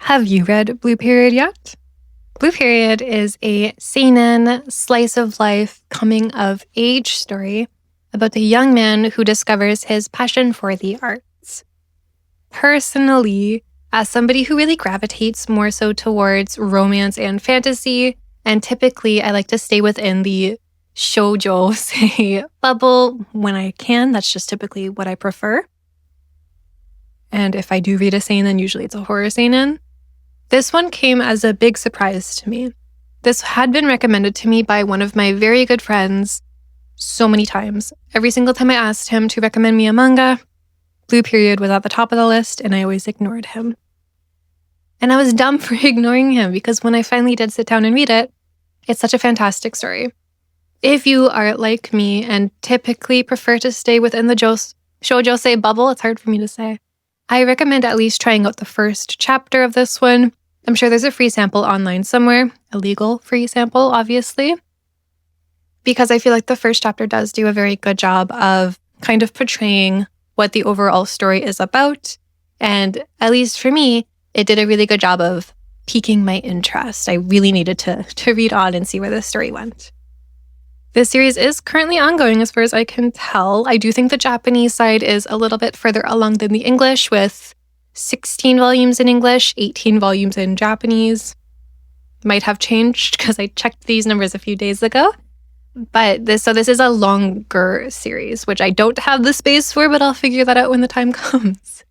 Have you read Blue Period yet? Blue Period is a seinen, slice of life, coming of age story about a young man who discovers his passion for the arts. Personally, as somebody who really gravitates more so towards romance and fantasy, and typically I like to stay within the shoujo, say, bubble when I can. That's just typically what I prefer. And if I do read a seinen, usually it's a horror seinen. This one came as a big surprise to me. This had been recommended to me by one of my very good friends so many times. Every single time I asked him to recommend me a manga, Blue Period was at the top of the list, and I always ignored him. And I was dumb for ignoring him because when I finally did sit down and read it, it's such a fantastic story. If you are like me and typically prefer to stay within the shoujo bubble, it's hard for me to say, I recommend at least trying out the first chapter of this one. I'm sure there's a free sample online somewhere, a legal free sample, obviously, because I feel like the first chapter does do a very good job of kind of portraying what the overall story is about. And at least for me, it did a really good job of piquing my interest. I really needed to read on and see where this story went. This series is currently ongoing as far as I can tell. I do think the Japanese side is a little bit further along than the English, with 16 volumes in English, 18 volumes in Japanese. Might have changed because I checked these numbers a few days ago. But this is a longer series, which I don't have the space for, but I'll figure that out when the time comes.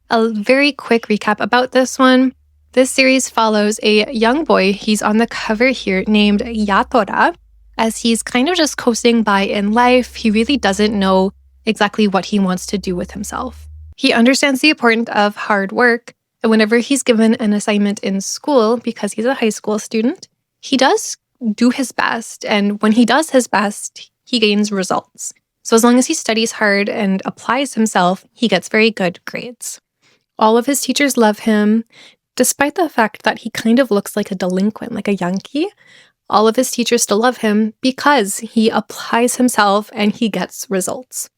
A very quick recap about this one. This series follows a young boy, he's on the cover here, named Yatora. As he's kind of just coasting by in life, he really doesn't know exactly what he wants to do with himself. He understands the importance of hard work, and whenever he's given an assignment in school, because he's a high school student, he does do his best, and when he does his best, he gains results. So as long as he studies hard and applies himself, he gets very good grades. All of his teachers love him, despite the fact that he kind of looks like a delinquent, like a Yankee. All of his teachers still love him because he applies himself and he gets results.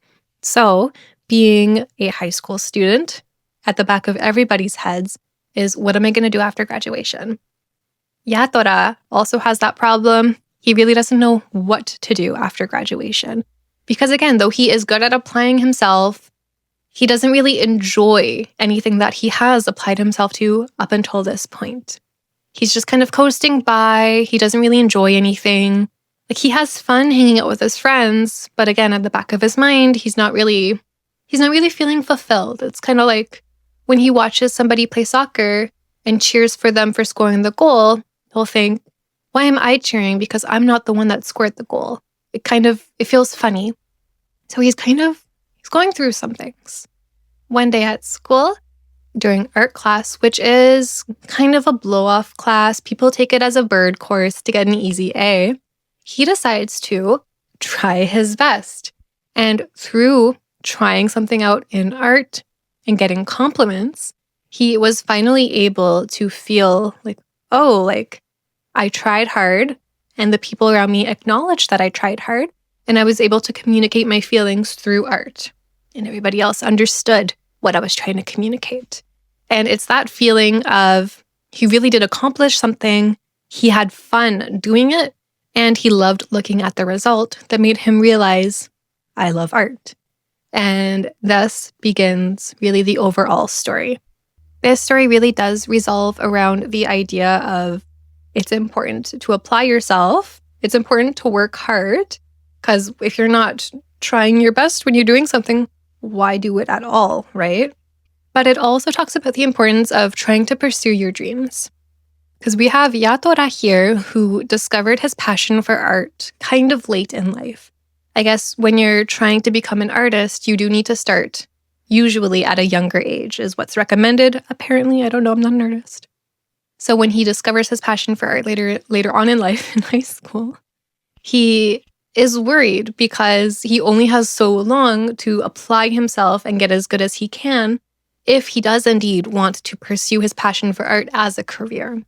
So, being a high school student, at the back of everybody's heads is, what am I going to do after graduation? Yatora also has that problem. He really doesn't know what to do after graduation. Because again, though he is good at applying himself, he doesn't really enjoy anything that he has applied himself to up until this point. He's just kind of coasting by. He doesn't really enjoy anything. Like, he has fun hanging out with his friends, but again, at the back of his mind, he's not really feeling fulfilled. It's kind of like when he watches somebody play soccer and cheers for them for scoring the goal, he'll think, why am I cheering? Because I'm not the one that scored the goal. It feels funny. So he's going through some things. One day at school, during art class, which is kind of a blow-off class, people take it as a bird course to get an easy A, he decides to try his best. And through trying something out in art and getting compliments, he was finally able to feel like, oh, like, I tried hard, and the people around me acknowledged that I tried hard, and I was able to communicate my feelings through art. And everybody else understood what I was trying to communicate. And it's that feeling of he really did accomplish something, he had fun doing it, and he loved looking at the result that made him realize, I love art. And thus begins really the overall story. This story really does revolve around the idea of it's important to apply yourself, it's important to work hard, because if you're not trying your best when you're doing something, why do it at all, right? But it also talks about the importance of trying to pursue your dreams. Because we have Yatora here, who discovered his passion for art kind of late in life. I guess when you're trying to become an artist, you do need to start usually at a younger age, is what's recommended. Apparently, I don't know, I'm not an artist. So when he discovers his passion for art later on in life in high school, he is worried because he only has so long to apply himself and get as good as he can if he does indeed want to pursue his passion for art as a career.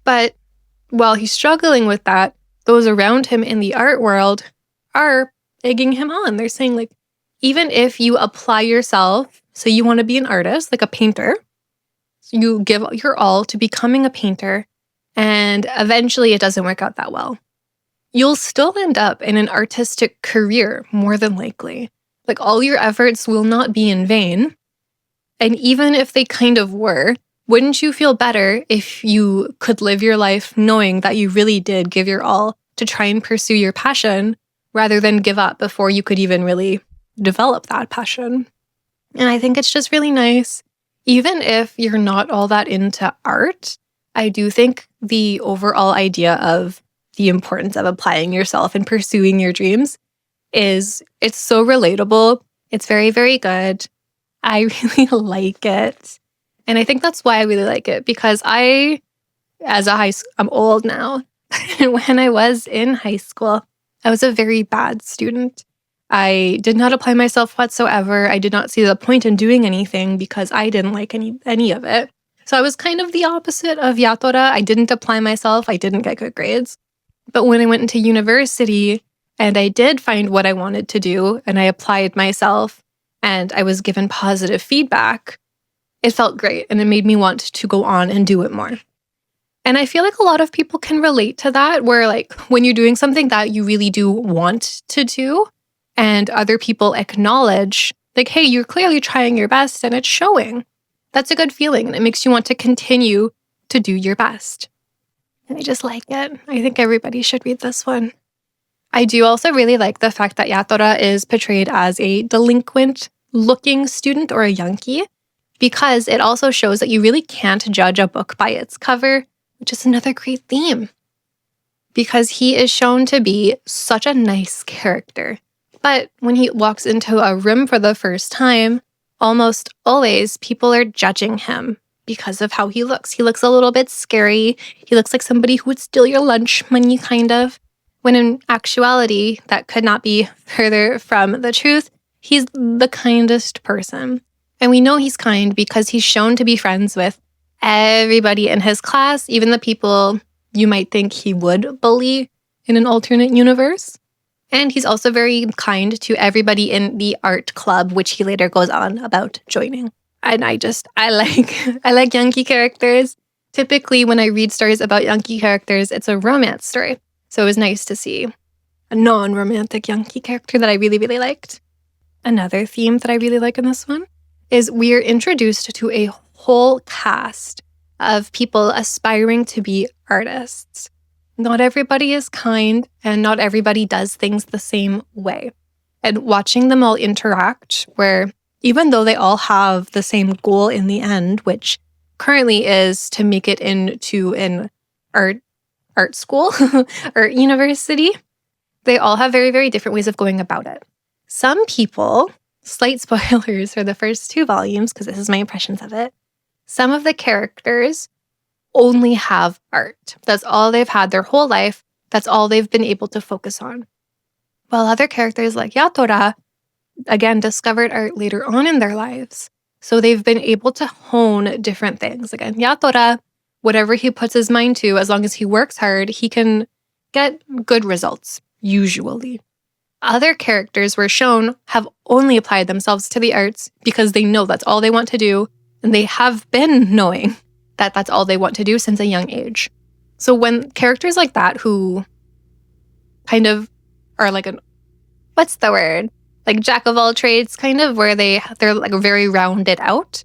But while he's struggling with that, those around him in the art world are egging him on. They're saying, like, even if you apply yourself, so you want to be an artist, like a painter, You give your all to becoming a painter, and eventually it doesn't work out that well. You'll still end up in an artistic career, more than likely. Like, all your efforts will not be in vain. And even if they kind of were, wouldn't you feel better if you could live your life knowing that you really did give your all to try and pursue your passion rather than give up before you could even really develop that passion? And I think it's just really nice. Even if you're not all that into art, I do think the overall idea of the importance of applying yourself and pursuing your dreams it's so relatable. It's very, very good. I really like it. And I think that's why I really like it, because I'm old now. When I was in high school, I was a very bad student. I did not apply myself whatsoever. I did not see the point in doing anything because I didn't like any of it. So I was kind of the opposite of Yatora. I didn't apply myself. I didn't get good grades. But when I went into university and I did find what I wanted to do and I applied myself and I was given positive feedback, it felt great and it made me want to go on and do it more. And I feel like a lot of people can relate to that, where like when you're doing something that you really do want to do and other people acknowledge like, hey, you're clearly trying your best and it's showing. That's a good feeling and it makes you want to continue to do your best. And I just like it. I think everybody should read this one. I do also really like the fact that Yatora is portrayed as a delinquent-looking student or a Yankee, because it also shows that you really can't judge a book by its cover, which is another great theme. Because he is shown to be such a nice character. But when he walks into a room for the first time, almost always people are judging him because of how he looks. He looks a little bit scary. He looks like somebody who would steal your lunch money, kind of. When in actuality, that could not be further from the truth. He's the kindest person. And we know he's kind because he's shown to be friends with everybody in his class, even the people you might think he would bully in an alternate universe. And he's also very kind to everybody in the art club, which he later goes on about joining. And I like Yankee characters. Typically, when I read stories about Yankee characters, it's a romance story. So it was nice to see a non-romantic Yankee character that I really, really liked. Another theme that I really like in this one is we're introduced to a whole cast of people aspiring to be artists. Not everybody is kind, and not everybody does things the same way. And watching them all interact, where even though they all have the same goal in the end, which currently is to make it into an art school or university, they all have very, very different ways of going about it. Some people, slight spoilers for the first 2 volumes, because this is my impressions of it, some of the characters only have art. That's all they've had their whole life. That's all they've been able to focus on. While other characters like Yatora, again, discovered art later on in their lives. So they've been able to hone different things. Again, Yatora, whatever he puts his mind to, as long as he works hard, he can get good results, usually. Other characters we're shown have only applied themselves to the arts because they know that's all they want to do, and they have been knowing that that's all they want to do since a young age. So when characters like that, who kind of are like like jack of all trades, kind of, where they're like very rounded out,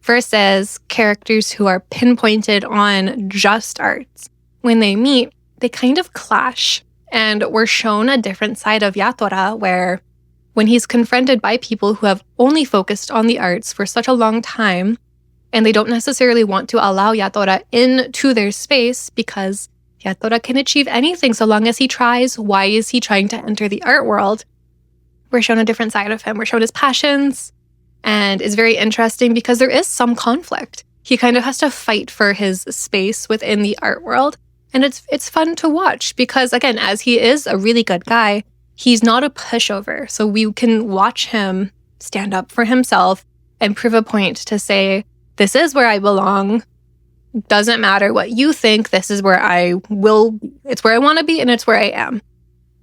versus characters who are pinpointed on just arts, when they meet, they kind of clash. And we're shown a different side of Yatora, where when he's confronted by people who have only focused on the arts for such a long time, and they don't necessarily want to allow Yatora into their space because Yatora can achieve anything so long as he tries. Why is he trying to enter the art world? We're shown a different side of him. We're shown his passions, and it's very interesting because there is some conflict. He kind of has to fight for his space within the art world, and it's fun to watch because, again, as he is a really good guy, he's not a pushover. So we can watch him stand up for himself and prove a point to say, this is where I belong. Doesn't matter what you think. This is where I will. It's where I want to be, and it's where I am.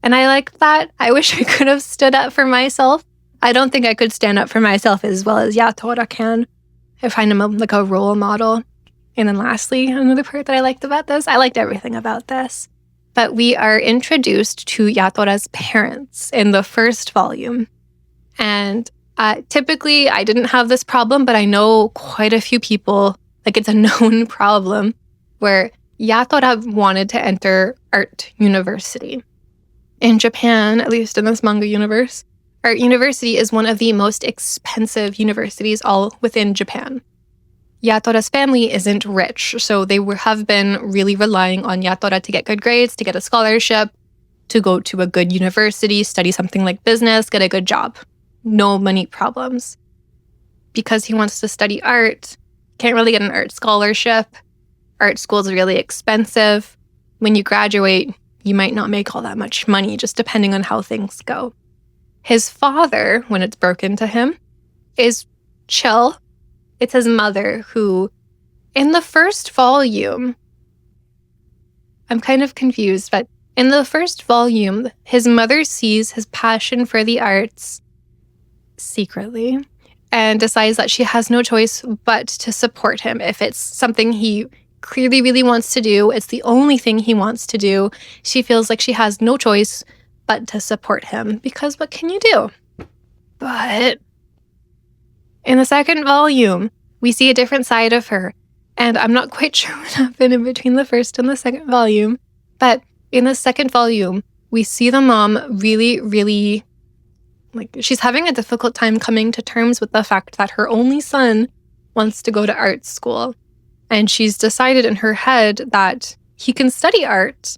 And I like that. I wish I could have stood up for myself. I don't think I could stand up for myself as well as Yatora can. I find him like a role model. And then lastly, another part that I liked about this, I liked everything about this. But we are introduced to Yatora's parents in the first volume. And typically, I didn't have this problem, but I know quite a few people, like it's a known problem, where Yatora wanted to enter art university. In Japan, at least in this manga universe, art university is one of the most expensive universities all within Japan. Yatora's family isn't rich, so they have been really relying on Yatora to get good grades, to get a scholarship, to go to a good university, study something like business, get a good job. No money problems. Because he wants to study art, can't really get an art scholarship. Art school is really expensive. When you graduate, you might not make all that much money, just depending on how things go. His father, when it's broken to him, is chill. It's his mother who, in the first volume, I'm kind of confused, but in the first volume, his mother sees his passion for the arts secretly and decides that she has no choice but to support him. If it's something he clearly really wants to do, it's the only thing he wants to do, she feels like she has no choice but to support him, because what can you do? But in the second volume, we see a different side of her, and I'm not quite sure what happened in between the first and the second volume, but in the second volume, we see the mom really, like, she's having a difficult time coming to terms with the fact that her only son wants to go to art school, and she's decided in her head that he can study art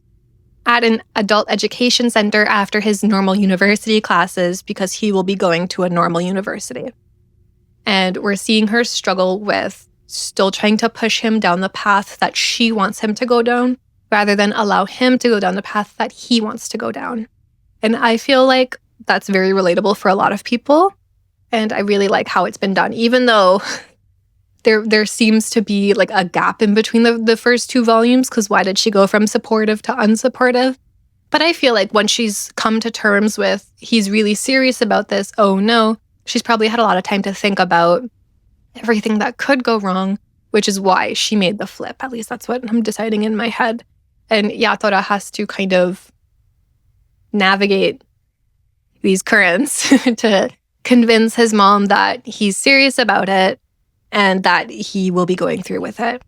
at an adult education center after his normal university classes because he will be going to a normal university. And we're seeing her struggle with still trying to push him down the path that she wants him to go down, rather than allow him to go down the path that he wants to go down. And I feel like that's very relatable for a lot of people. And I really like how it's been done, even though there seems to be like a gap in between the first two volumes, because why did she go from supportive to unsupportive? But I feel like once she's come to terms with he's really serious about this, oh no, she's probably had a lot of time to think about everything that could go wrong, which is why she made the flip. At least that's what I'm deciding in my head. And Yatora has to kind of navigate these currents to convince his mom that he's serious about it and that he will be going through with it.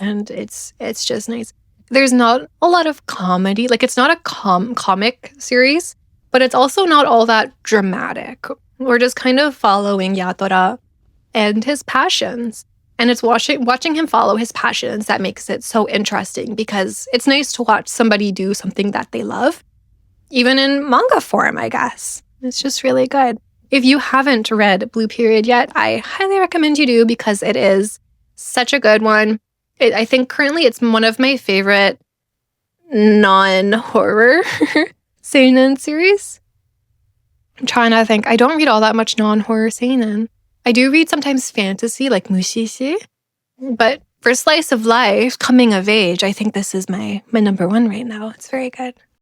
And it's just nice. There's not a lot of comedy. Like, it's not a comic series, but it's also not all that dramatic. We're just kind of following Yatora and his passions. And it's watching him follow his passions that makes it so interesting, because it's nice to watch somebody do something that they love, even in manga form, I guess. It's just really good. If you haven't read Blue Period yet, I highly recommend you do, because it is such a good one. I think currently it's one of my favorite non-horror seinen series. I'm trying to think. I don't read all that much non-horror seinen. I do read sometimes fantasy, like Mushishi. But for slice of life, coming of age, I think this is my number one right now. It's very good.